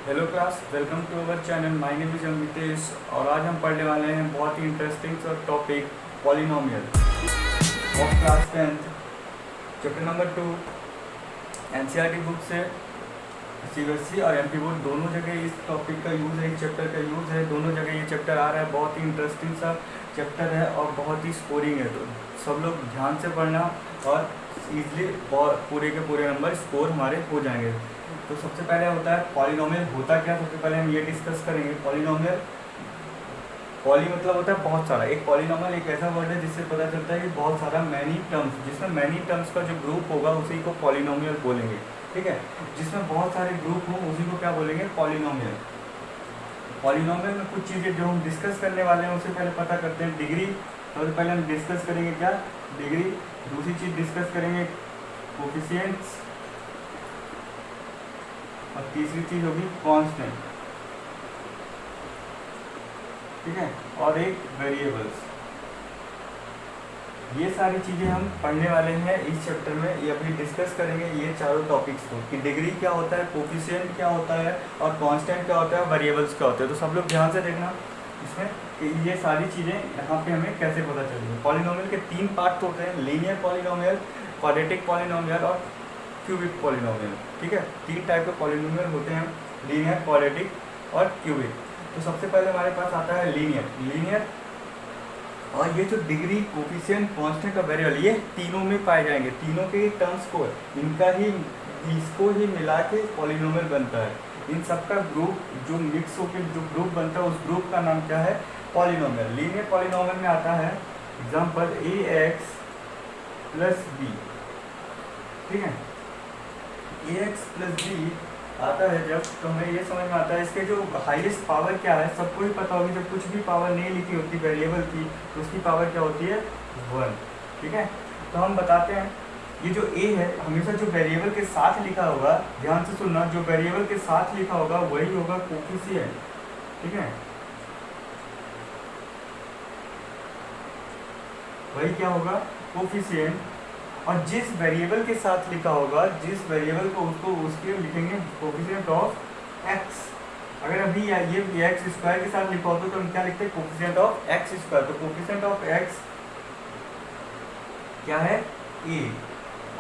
Hello class, welcome to our channel. My name is Amitesh और आज हम पढ़ने वाले हैं बहुत ही इंटरेस्टिंग सा topic polynomial of class 10th, chapter number 2। NCERT book से सीबीएसई और एमपी बोर्ड दोनों जगह इस टॉपिक का यूज़ है, इस चैप्टर का यूज़ है। दोनों जगह ये चैप्टर आ रहा है। बहुत ही इंटरेस्टिंग सा चैप्टर है और बहुत ही स्कोरिंग है, तो सब लोग ध्यान से पढ़ना और ईजिली पूरे के पूरे नंबर स्कोर हमारे हो जाएंगे। तो सबसे पहले होता है पॉलिनोमियल होता क्या, सबसे पहले हम ये डिस्कस करेंगे। पॉलिनोमियल, पॉली मतलब होता है बहुत सारा। एक पॉलिनोमियल एक ऐसा वर्ड है जिससे पता चलता है कि बहुत सारा मैनी टर्म्स, जिसमें मैनी टर्म्स का जो ग्रुप होगा उसी को पॉलिनोमियल बोलेंगे। ठीक है, जिसमें बहुत सारे ग्रुप हों उसी को क्या बोलेंगे, पॉलिनोमियल। पॉलिनोमियल में कुछ चीज़ें जो हम डिस्कस करने वाले हैं उससे पहले पता करते हैं डिग्री। सबसे पहले हम डिस्कस करेंगे क्या, डिग्री। दूसरी चीज़ डिस्कस करेंगे कोफिशिएंट्स और तीसरी चीज़ होगी कांस्टेंट। ठीक है, और एक वेरिएबल्स। ये सारी चीज़ें हम पढ़ने वाले हैं इस चैप्टर में। ये अभी डिस्कस करेंगे ये चारों टॉपिक्स को, कि डिग्री क्या होता है, कोफिशिएंट क्या होता है और कांस्टेंट क्या होता है, वेरिएबल्स क्या होते हैं। तो सब लोग ध्यान से देखना इसमें कि ये सारी चीज़ें यहाँ पे हमें कैसे पता चलेंगी। पॉलिनोमियल के 3 पार्ट होते हैं, लीनियर पॉलिनोमियल, क्वाड्रेटिक पॉलिनोमियल और क्यूबिक पॉलिनोमियल। ठीक है, 3 टाइप के पॉलिनोमियल होते हैं, लीनियर, क्वाड्रेटिक और क्यूबिक। तो सबसे पहले हमारे पास आता है लीनियर। और ये जो डिग्री, कोफिशिएंट, कांस्टेंट और वेरिएबल, ये तीनों में पाए जाएंगे। तीनों के टर्म्स को इसको ही मिला के पॉलिनोमियल बनता है। इन सब का ग्रुप जो मिक्स होकर जो ग्रुप बनता है उस ग्रुप का नाम क्या है, पॉलिनोमियल। लीनियर पॉलिनोमियल में आता है एग्जाम्पल ax प्लस बी। ठीक है, ax प्लस बी आता है जब, तो हमें ये समझ में आता है इसके जो हाईएस्ट पावर क्या है। सबको ही पता होगी जब कुछ भी पावर नहीं लिखी होती वेरिएबल की तो उसकी पावर क्या होती है, 1। ठीक है, तो हम बताते हैं ये जो a है हमेशा जो वेरिएबल के साथ लिखा होगा, ध्यान से सुनना, जो वेरिएबल के साथ लिखा होगा वही होगा कोफिशिएंट। ठीक है, वही क्या होगा, कोफिशिएंट। और जिस वेरिएबल के साथ लिखा होगा, जिस वेरिएबल को उसको उसके लिखेंगे कोफिशिएंट ऑफ x। अगर अभी ये एक्स स्क्वायर के साथ लिखा होता तो हम क्या लिखते हैं, कोफिशिएंट ऑफ एक्स स्क्वायर। तो कोफिशिएंट ऑफ x क्या है, a,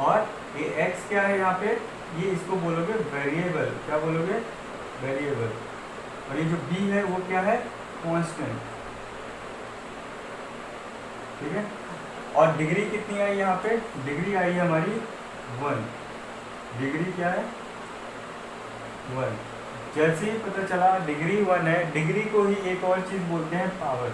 और ये x क्या है यहाँ पे, ये इसको बोलोगे वेरिएबल। क्या बोलोगे, वेरिएबल। और ये जो b है वो क्या है, कांस्टेंट। ठीक है, और डिग्री कितनी आई यहाँ पे, डिग्री आई है हमारी 1। डिग्री क्या है, 1। जैसे ही पता चला डिग्री 1 है, डिग्री को ही एक और चीज़ बोलते हैं, पावर।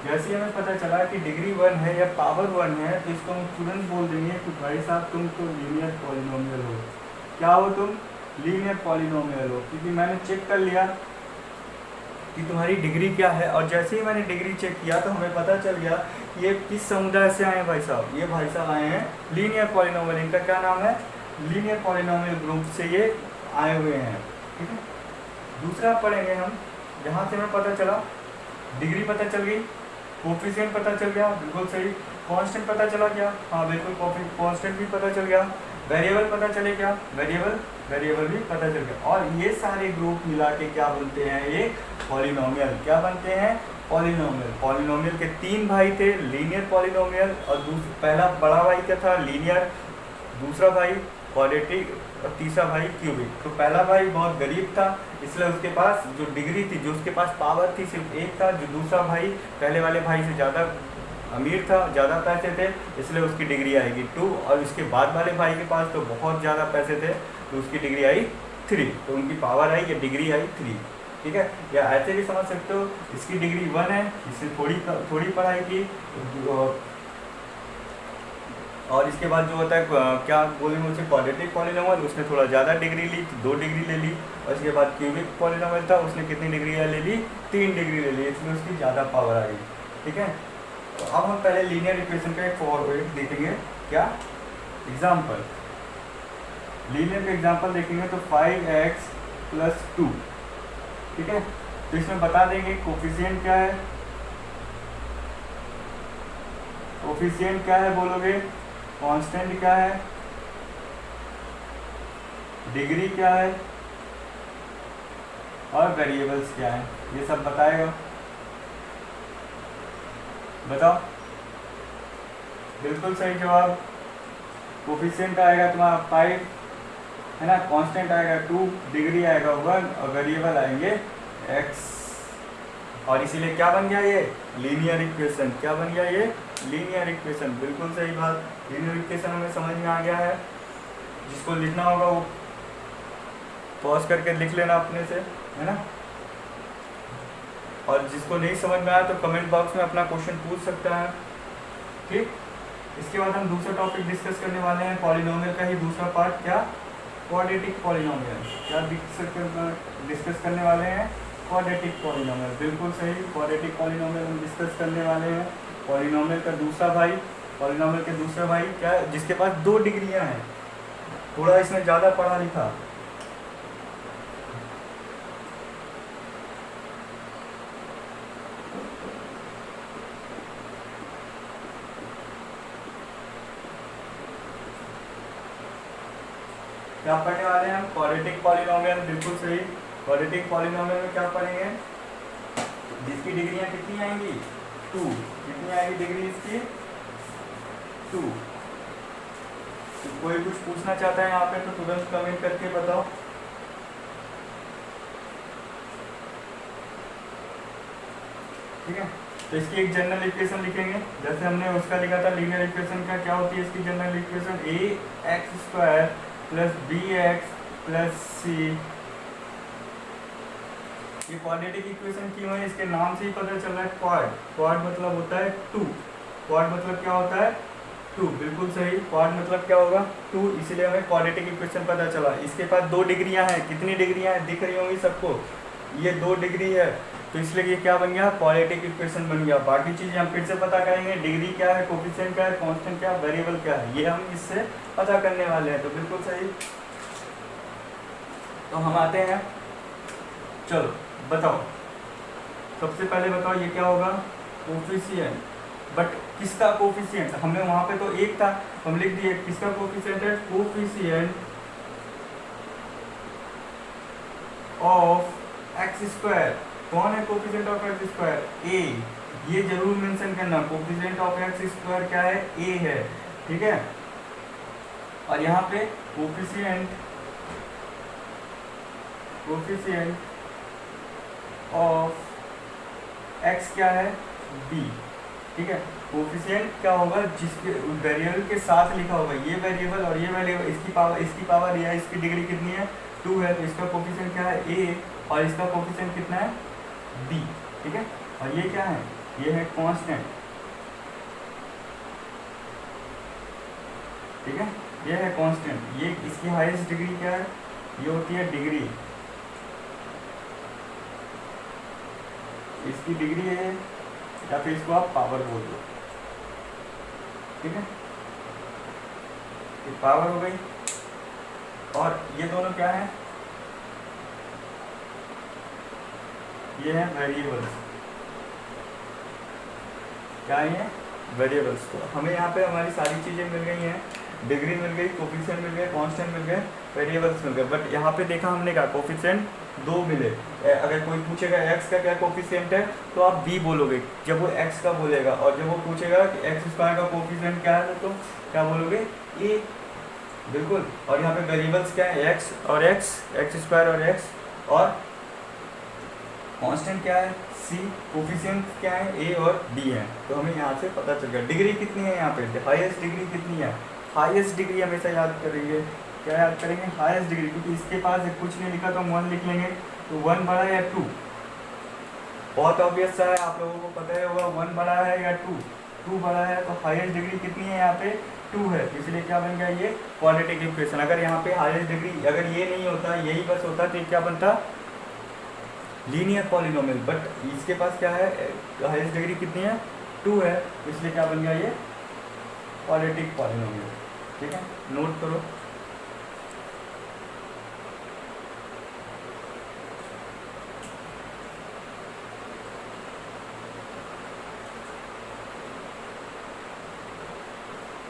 जैसे ही हमें पता चला कि डिग्री 1 है या पावर 1 है तो इसको हम तुरंत बोल देंगे कि भाई साहब तुम तो लीनियर पॉलिनोमियल हो। क्या हो तुम, लीनियर पॉलिनोमियल हो, क्योंकि मैंने चेक कर लिया कि तुम्हारी डिग्री क्या है। और जैसे ही मैंने डिग्री चेक किया तो हमें पता चल गया कि ये किस समुदाय से आए हैं भाई साहब। ये भाई साहब आए हैं लीनियर पॉलिनोमियल, इनका क्या नाम है, लीनियर पॉलिनोमियल ग्रुप से ये आए हुए हैं। ठीक है, दूसरा पढ़ेंगे हम, जहाँ से हमें पता चला डिग्री पता चल गई, कोफिशिएंट पता चल गया, बिल्कुल सही। कांस्टेंट पता चला क्या, हाँ बिल्कुल, कांस्टेंट भी पता चल गया। वेरिएबल पता चले क्या, वेरिएबल भी पता चल गया। और ये सारे ग्रुप मिला के क्या बनते हैं, ये पॉलिनोमियल। क्या बनते हैं, पॉलिनोमियल। पॉलिनोमियल के 3 भाई थे, लीनियर पॉलिनोमियल, और पहला बड़ा भाई क्या था, लीनियर, दूसरा भाई क्वाड्रेटिक और तीसरा भाई क्यूबिक। तो पहला भाई बहुत गरीब था, इसलिए उसके पास जो डिग्री थी, जो उसके पास पावर थी, सिर्फ 1 था। जो दूसरा भाई पहले वाले भाई से ज़्यादा अमीर था, ज़्यादा पैसे थे, इसलिए उसकी डिग्री आएगी 2। और उसके बाद वाले भाई के पास तो बहुत ज़्यादा पैसे थे तो उसकी डिग्री आई 3। तो उनकी पावर आई या डिग्री आई 3। ठीक है, या ऐसे भी समझ सकते हो, इसकी डिग्री 1 है, इससे थोड़ी पढ़ाई की, और इसके बाद जो होता है क्या बोलेंगे उसे, क्वाड्रेटिक पॉलिनोमियल, उसने थोड़ा ज़्यादा डिग्री ली, 2 डिग्री ले ली। और इसके बाद क्यूबिक पॉलिनोमियल था, उसने कितनी डिग्री ले ली, 3 डिग्री ले ली, इसलिए उसकी ज़्यादा पावर आई। ठीक है, तो अब हम पहले लीनियर इक्वेशन का एक फॉर्मूला देखेंगे। क्या, एग्जाम्पल, लीनियर का एग्जाम्पल देखेंगे तो 5x प्लस 2। ठीक है, तो इसमें बता देंगे कोफिशिएंट क्या है, कोफिशिएंट क्या है बोलोगे, कांस्टेंट क्या है, डिग्री क्या है और वेरिएबल्स क्या है, ये सब बताएगा। बताओ। बिल्कुल सही जवाब। कोफिशिएंट आएगा तुम्हारा 5 है ना, कांस्टेंट आएगा 2, डिग्री आएगा 1 और वेरिएबल आएंगे x। और इसीलिए क्या बन गया ये लीनियर इक्वेशन। क्या बन गया ये लीनियर इक्वेशन। बिल्कुल सही बात। लीनियर इक्वेशन हमें समझ में आ गया है। जिसको लिखना होगा वो पॉज करके लिख लेना अपने से, है ना। और जिसको नहीं समझ में आया तो कमेंट बॉक्स में अपना क्वेश्चन पूछ सकता है। ठीक। इसके बाद हम दूसरा टॉपिक डिस्कस करने वाले हैं, पॉलिनोमियल का ही दूसरा पार्ट, क्या क्वाड्रेटिक पॉलिनोमियल। क्या डिस्कस करने वाले हैं क्वाड्रेटिक पॉलिनोमियल। बिल्कुल सही, क्वाड्रेटिक पॉलिनोमियल हम डिस्कस करने वाले हैं। पॉलिनोमियल का दूसरा भाई, पॉलिनोमियल के दूसरा भाई क्या, जिसके पास 2 डिग्रियां हैं। थोड़ा इसमें ज़्यादा पढ़ा लिखा। क्या पढ़ने वाले हैं हम क्वाड्रेटिक पॉलिनोमियल। बिल्कुल सही। क्वाड्रेटिक पॉलिनोमियल में क्या पढ़ेंगे, जिसकी डिग्रियां कितनी आएंगी 2। कितनी आएगी डिग्री इसकी 2। तो कोई कुछ पूछना चाहता है यहाँ पे तो तुरंत कमेंट करके बताओ। ठीक है। तो इसकी एक जनरल इक्वेशन लिखेंगे, जैसे हमने उसका लिखा था लीनियर इक्वेशन का। क्या होती है इसकी general equation, ax² plus bx plus c। ये क्वाड्रेटिक इक्वेशन क्यों है, इसके नाम से ही पता चल रहा है। क्वाड, क्वाड मतलब होता है 2। क्वाड मतलब क्या होता है 2। बिल्कुल सही। क्वाड मतलब क्या होगा 2, इसीलिए हमें क्वाड्रेटिक इक्वेशन पता चला। इसके पास 2 डिग्रियां हैं। कितनी डिग्रियां हैं दिख रही होंगी सबको, ये 2 डिग्री है, तो इसलिए ये क्या बन गया क्वाड्रेटिक इक्वेशन बन गया। बाकी चीज़ें हम फिर से पता करेंगे, डिग्री क्या है, कोफिशिएंट क्या है, कांस्टेंट क्या है, वेरिएबल क्या है, ये हम इससे पता करने वाले हैं। तो बिल्कुल सही। तो हम आते हैं, चलो बताओ। सबसे पहले बताओ ये क्या होगा कोफिशिएंट। बट किसका कोफिशिएंट, हमने वहां पे तो 1 था, हम लिख दिए। किसका कोफिशिएंट है, कोफिशिएंट ऑफ x²। कौन है कोफिशिएंट ऑफ x², a। ये जरूर मेंशन करना, कोफिशिएंट ऑफ x² क्या है, a है। ठीक है। और यहाँ पे कोफिशिएंट ऑफ x क्या है, b। ठीक है। कोफिशिएंट क्या होगा, जिसके वेरिएबल के साथ लिखा होगा, ये वेरिएबल और ये वेरिएबल, इसकी पावर या इसकी डिग्री कितनी है 2 है, तो इसका कोफिशिएंट क्या है a और इसका कोफिशिएंट कितना है b। ठीक है। और ये क्या है, ये है कांस्टेंट। ठीक है, ये है कांस्टेंट। ये इसकी हाईएस्ट डिग्री क्या है, ये होती है डिग्री। इसकी डिग्री है, या फिर इसको आप पावर बोल दो। ठीक है, ये पावर हो गई। और ये दोनों क्या है, ये है वेरिएबल्स। क्या है, वेरिएबल्स। तो हमें यहाँ पे हमारी सारी चीज़ें मिल गई हैं, डिग्री मिल गई, कोफिशिएंट मिल गए, कांस्टेंट मिल गए, वेरिएबल्स मिल गए। बट यहाँ पे देखा हमने क्या, कोफिशिएंट 2 मिले। अगर कोई पूछेगा x का क्या कोफिशिएंट है तो आप b बोलोगे जब वो x का बोलेगा, और जब वो पूछेगा कि x² का कोफिशिएंट क्या है तो क्या बोलोगे, a। बिल्कुल। और यहाँ पे वेरिएबल्स क्या है, x और x² और x, और कांस्टेंट क्या है c, कोफिशिएंट क्या है a और b है। तो हमें यहाँ से पता चल गया डिग्री कितनी है, यहाँ पे हाईएस्ट डिग्री कितनी है। हाईएस्ट डिग्री हमेशा याद करेंगे, क्या याद करेंगे, हाईएस्ट डिग्री। क्योंकि इसके पास कुछ नहीं लिखा तो हम 1 लिख लेंगे, तो 1 बड़ा है या 2। बहुत ऑब्वियस सा है, आप लोगों को पता ही होगा 1 बड़ा है या 2। 2 बड़ा है, तो हाईएस्ट डिग्री कितनी है यहाँ पे 2 है, इसलिए क्या बन गया ये क्वाड्रेटिक इक्वेशन। अगर यहाँ पे हाईएस्ट डिग्री अगर ये नहीं होता, यही बस होता, तो क्या बनता लीनियर पॉलिनोमियल। बट इसके पास क्या है, हाईएस्ट डिग्री कितनी है 2 है, इसलिए क्या बन गया ये क्वाड्रेटिक पॉलिनोमियल। ठीक है, नोट करो।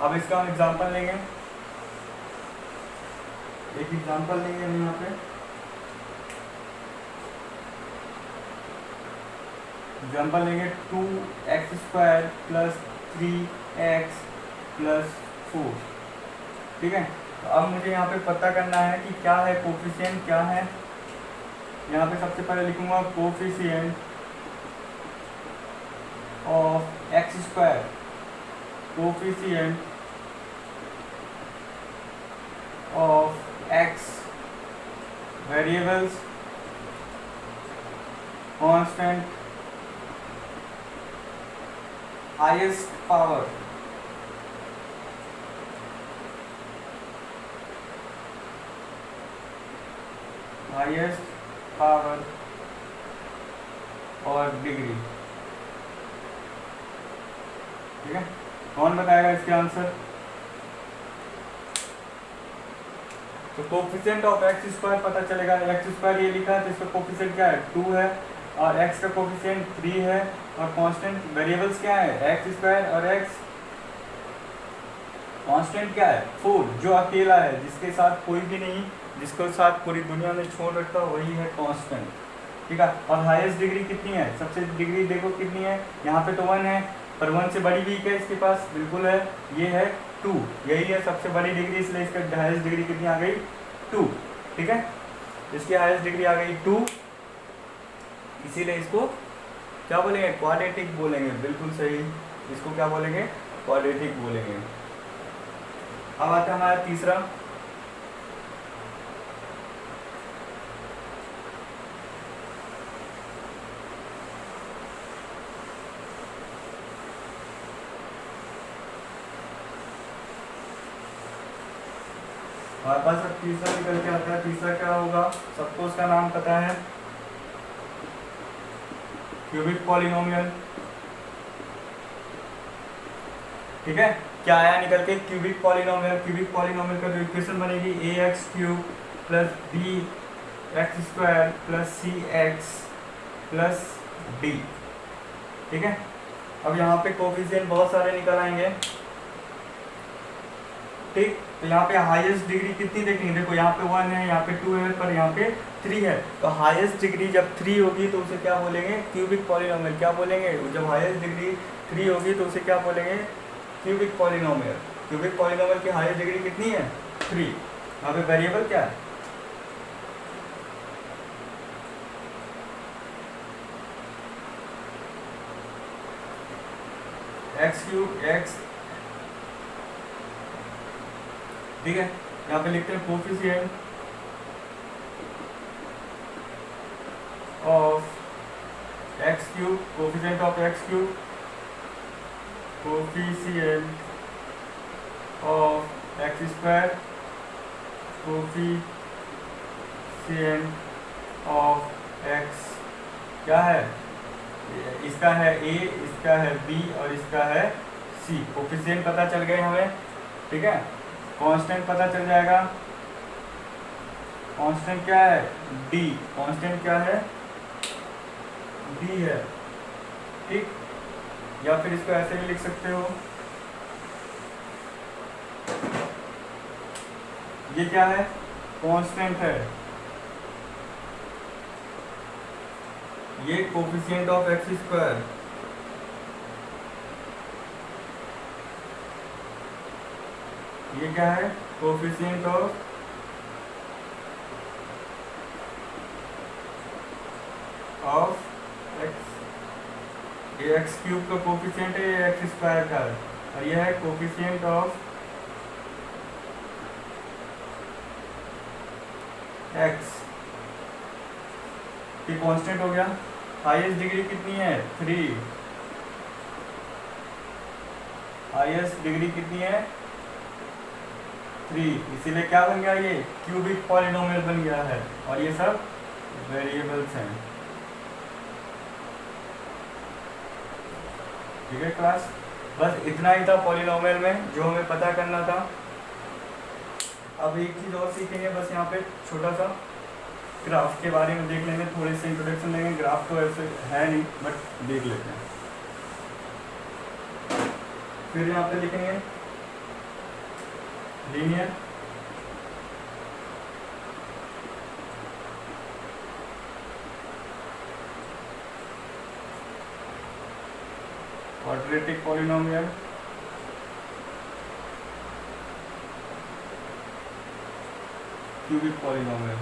अब इसका हम एग्जांपल लेंगे। एक एग्जांपल लेंगे हम यहाँ पे। एग्जांपल लेंगे 2x² प्लस 3x प्लस 4। ठीक है, तो अब मुझे यहाँ पे पता करना है कि क्या है कोफिशिएंट, क्या है। यहाँ पे सबसे पहले लिखूंगा coefficient of x², coefficient of x variables constant highest power और डिग्री। ठीक है, कौन बताएगा इसके आंसर? तो कोफिशिएंट ऑफ x² पता चलेगा, x² ये लिखा है तो इसका कोफिशिएंट क्या है 2 है, और x का कोफिशिएंट 3 है, और कांस्टेंट वेरिएबल्स क्या है x² और x, कांस्टेंट क्या है 4, जो अकेला है, जिसके साथ कोई भी नहीं, जिसको साथ पूरी दुनिया ने छोड़ रखा वही है कांस्टेंट। ठीक है, और हाईएस्ट डिग्री कितनी है, सबसे डिग्री देखो कितनी है, यहाँ पे तो 1 है, पर 1 से बड़ी भी है इसके पास, बिल्कुल है, ये है 2, यही है सबसे बड़ी डिग्री, इसलिए इसका हाईएस्ट डिग्री कितनी आ गई 2। ठीक है, इसकी हाईएस्ट डिग्री आ गई 2, इसीलिए इसको क्या बोलेंगे क्वाड्रेटिक बोलेंगे, बिल्कुल सही, इसको क्या बोलेंगे क्वाड्रेटिक बोलेंगे। अब आता है हमारा तीसरा, हमारे पास अब तीसरा निकल के आता है। तीसरा क्या होगा, सबको उसका नाम पता है, क्यूबिक पॉलिनोमियल। ठीक है, क्या आया निकल के क्यूबिक पॉलिनोमियल। क्यूबिक पॉलिनोमियल का जो इक्वेशन बनेगी ax³ plus bx² plus cx plus d। ठीक है, अब यहाँ पे कोफिशिएंट बहुत सारे निकल आएंगे। ठीक, तो यहाँ पे हाईएस्ट डिग्री कितनी देखेंगे, देखो यहाँ पे 1 है, यहाँ पे 2 है, पर यहाँ पे 3 है, तो हाईएस्ट डिग्री जब 3 होगी तो उसे क्या बोलेंगे क्यूबिक पॉलिनोमियल। क्या बोलेंगे, जब हाईएस्ट डिग्री 3 होगी तो उसे क्या बोलेंगे क्यूबिक पॉलिनोमियल। क्यूबिक पॉलिनोमियल की हाईएस्ट डिग्री कितनी है 3। यहाँ पे वेरिएबल क्या है x³ x। ठीक है, यहाँ पे लिखते हैं coefficient of x³, coefficient of x³, coefficient of x², coefficient of x। क्या है, इसका है a, इसका है b और इसका है c। कोफिशिएंट पता चल गए हमें। ठीक है, कांस्टेंट पता चल जाएगा, कांस्टेंट क्या है d, कांस्टेंट क्या है d है। ठीक, या फिर इसको ऐसे भी लिख सकते हो, ये क्या है कांस्टेंट है, ये कोफिशिएंट ऑफ x²। ये क्या है कोफिशिएंट ऑफ x। ये x³ का कोफिशिएंट है, ये x² का है, और ये है कोफिशिएंट ऑफ x। ये कांस्टेंट हो गया। हाईएस्ट डिग्री कितनी है 3, हाईएस्ट डिग्री कितनी है 3, इसीलिए क्या बन गया ये क्यूबिक पॉलिनोमियल बन गया है, और ये सब वेरिएबल्स हैं। ठीक है क्लास, बस इतना ही था पॉलिनोमियल में जो हमें पता करना था। अब एक चीज़ और सीखेंगे, बस यहाँ पे छोटा सा ग्राफ के बारे में देख लेंगे, थोड़े से इंट्रोडक्शन लेंगे। ग्राफ तो ऐसे है नहीं बट देख लेते हैं। फिर यहाँ पे लिखेंगे linear quadratic polynomial, cubic polynomial.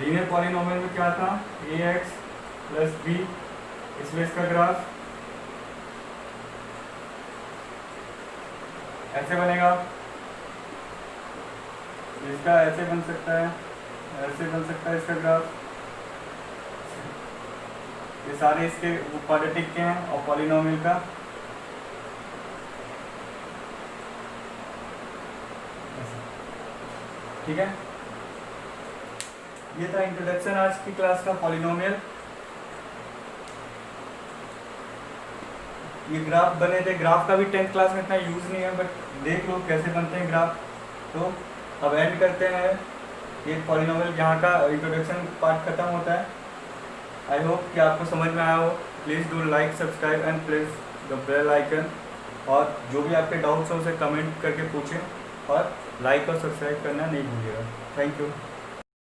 Linear polynomial में क्या था, ax प्लस b, इसलिए इसका ग्राफ ऐसे बनेगा, इसका ऐसे बन सकता है, ऐसे बन सकता है इसका ग्राफ। ये सारे इसके क्वाड्रेटिक के हैं और पॉलिनोमियल का ठीक है। ये था इंट्रोडक्शन आज की क्लास का पॉलिनोमियल। ये ग्राफ बने थे, ग्राफ का भी 10th क्लास में इतना यूज नहीं है, बट देख लो कैसे बनते हैं ग्राफ। तो अब एंड करते हैं, ये पॉलिनोमियल यहाँ का इंट्रोडक्शन पार्ट खत्म होता है। आई होप कि आपको समझ में आया हो। Please do like, subscribe and press the bell icon. और जो भी आपके डाउट्स हो उसे कमेंट करके पूछें और लाइक और सब्सक्राइब करना नहीं भूलिएगा। Thank you.